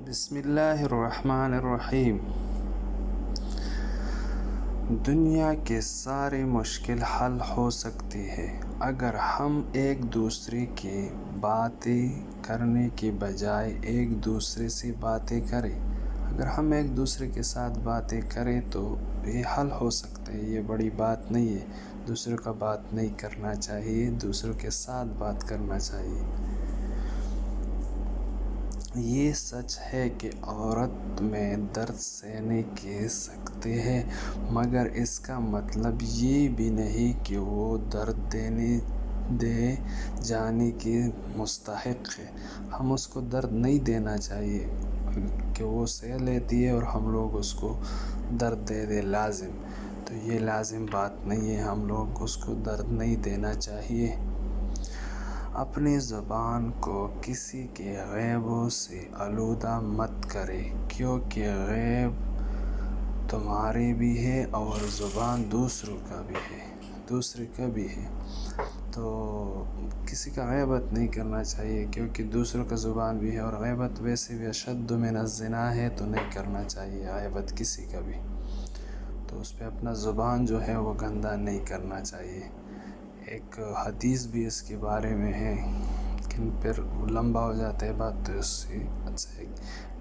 بسم اللہ الرحمن الرحیم۔ دنیا کے ساری مشکل حل ہو سکتی ہے اگر ہم ایک دوسرے کی باتیں کرنے کی بجائے ایک دوسرے سے باتیں کریں۔ اگر ہم ایک دوسرے کے ساتھ باتیں کریں تو یہ حل ہو سکتا ہے، یہ بڑی بات نہیں ہے۔ دوسروں کا بات نہیں کرنا چاہیے، دوسروں کے ساتھ بات کرنا چاہیے۔ یہ سچ ہے کہ عورت میں درد سہنے کی سکتی ہے، مگر اس کا مطلب یہ بھی نہیں کہ وہ درد دے جانے کی مستحق ہے۔ ہم اس کو درد نہیں دینا چاہیے کہ وہ سہ لیتی ہے اور ہم لوگ اس کو درد دے دیں لازم، تو یہ لازم بات نہیں ہے۔ ہم لوگ اس کو درد نہیں دینا چاہیے۔ اپنی زبان کو کسی کے عیبوں سے آلودہ مت کریں، کیونکہ عیب تمہارے بھی ہے اور زبان دوسرے کا بھی ہے۔ تو کسی کا غیبت نہیں کرنا چاہیے، کیونکہ دوسروں کا زبان بھی ہے، اور غیبت ویسے بھی اشد من الزنا ہے، تو نہیں کرنا چاہیے غیبت کسی کا بھی۔ تو اس پہ اپنا زبان جو ہے وہ گندا نہیں کرنا چاہیے۔ ایک حدیث بھی اس کے بارے میں ہے، لیکن پھر لمبا ہو جاتا ہے بات، تو اس سے اچھا ہے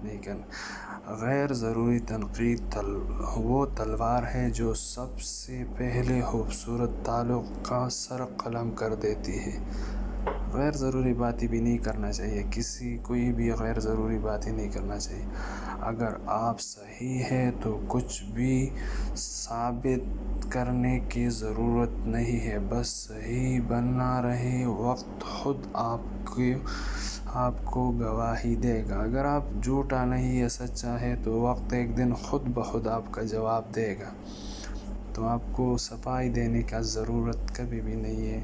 نہیں کرنا۔ غیر ضروری تنقید وہ تلوار ہے جو سب سے پہلے خوبصورت تعلق کا سر قلم کر دیتی ہے۔ غیر ضروری باتیں بھی نہیں کرنا چاہیے، کوئی بھی غیر ضروری باتیں نہیں کرنا چاہیے۔ اگر آپ صحیح ہیں تو کچھ بھی ثابت کرنے کی ضرورت نہیں ہے، بس صحیح بنا رہے، وقت خود آپ کو گواہی دے گا۔ اگر آپ جھوٹا نہیں ہے، سچا ہے، تو وقت ایک دن خود بخود آپ کا جواب دے گا، تو آپ کو صفائی دینے کا ضرورت کبھی بھی نہیں ہے۔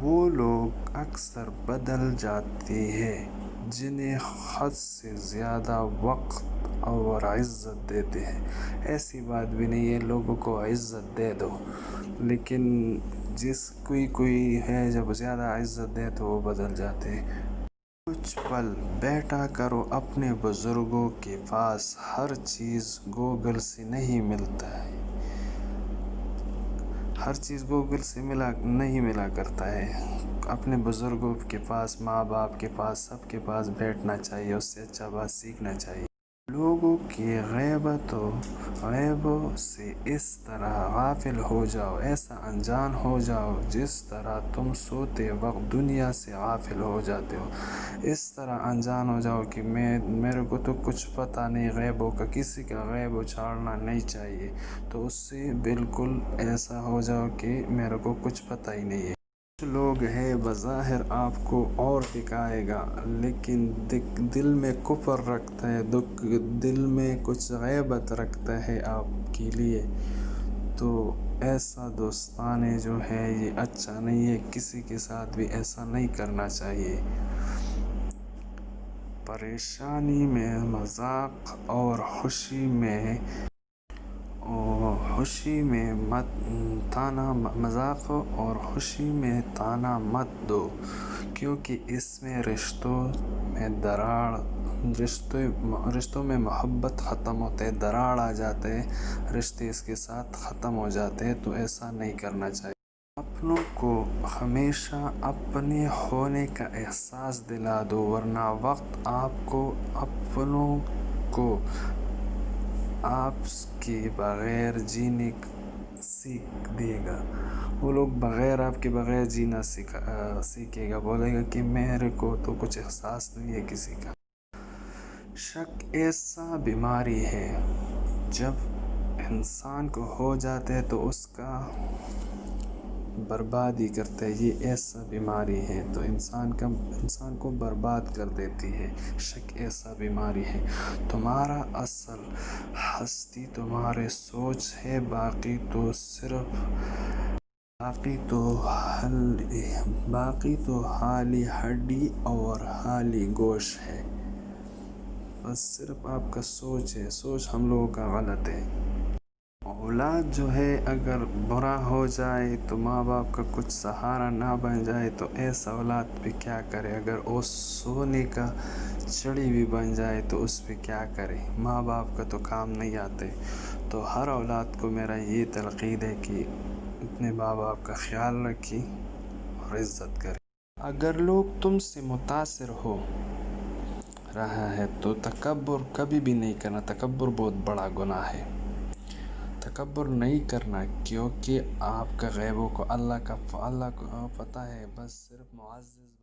وہ لوگ اکثر بدل جاتے ہیں جنہیں حد سے زیادہ وقت اور عزت دیتے ہیں۔ ایسی بات بھی نہیں ہے، لوگوں کو عزت دے دو، لیکن کوئی ہے جب زیادہ عزت دے تو وہ بدل جاتے ہیں۔ کچھ پل بیٹھا کرو اپنے بزرگوں کے پاس، ہر چیز گوگل سے نہیں ملتا ہے، ہر چیز گوگل سے نہیں ملا کرتا ہے۔ اپنے بزرگوں کے پاس، ماں باپ کے پاس، سب کے پاس بیٹھنا چاہیے، اس سے اچھا بات سیکھنا چاہیے۔ لوگوں کی غیبوں سے اس طرح غافل ہو جاؤ، ایسا انجان ہو جاؤ جس طرح تم سوتے وقت دنیا سے غافل ہو جاتے ہو۔ اس طرح انجان ہو جاؤ کہ میرے کو تو کچھ پتہ نہیں غیبوں کا، کسی کا غیب اچھالنا نہیں چاہیے۔ تو اس سے بالکل ایسا ہو جاؤ کہ میرے کو کچھ پتہ ہی نہیں ہے۔ کچھ لوگ ہے بظاہر آپ کو اور دکھائے گا، لیکن دل میں کفر رکھتا ہے، دل میں کچھ غیبت رکھتا ہے آپ کے لیے، تو ایسا دوستانے جو ہے یہ اچھا نہیں ہے۔ کسی کے ساتھ بھی ایسا نہیں کرنا چاہیے۔ پریشانی میں مذاق اور خوشی میں تانا مت دو، کیونکہ اس میں رشتوں میں محبت ختم ہوتا ہے، دراڑ آ جاتے ہیں، رشتے اس کے ساتھ ختم ہو جاتے ہیں، تو ایسا نہیں کرنا چاہیے۔ اپنوں کو ہمیشہ اپنے ہونے کا احساس دلا دو، ورنہ وقت آپ کو اپنوں کو آپ کے بغیر جینے سیکھ دے گا۔ وہ لوگ آپ کے بغیر جینا سیکھے گا، بولے گا کہ میرے کو تو کچھ احساس نہیں ہے کسی کا۔ شک ایسا بیماری ہے، جب انسان کو ہو جاتا ہے تو اس کا بربادی کرتا ہے۔ یہ ایسا بیماری ہے تو انسان کو برباد کر دیتی ہے۔ شک ایسا بیماری ہے۔ تمہارا اصل ہستی تمہاری سوچ ہے، باقی تو خالی ہڈی اور خالی گوشت ہے۔ بس صرف آپ کا سوچ ہے، سوچ ہم لوگوں کا غلط ہے، اولاد جو ہے اگر برا ہو جائے تو ماں باپ کا کچھ سہارا نہ بن جائے تو ایسا اولاد پہ کیا کرے. اگر وہ سونے کا چڑی بھی بن جائے تو اس پہ کیا کرے. ماں باپ کا تو کام نہیں آتے. تو ہر اولاد کو میرا یہ تلقین ہے کہ اپنے ماں باپ کا خیال رکھیں اور عزت کریں. اگر لوگ تم سے متاثر ہو رہا ہے تو تکبر کبھی بھی نہیں کرنا. تکبر بہت بڑا گناہ ہے. تکبر نہیں کرنا کیونکہ آپ کا غیبوں کو اللہ کو پتہ ہے. بس صرف معزز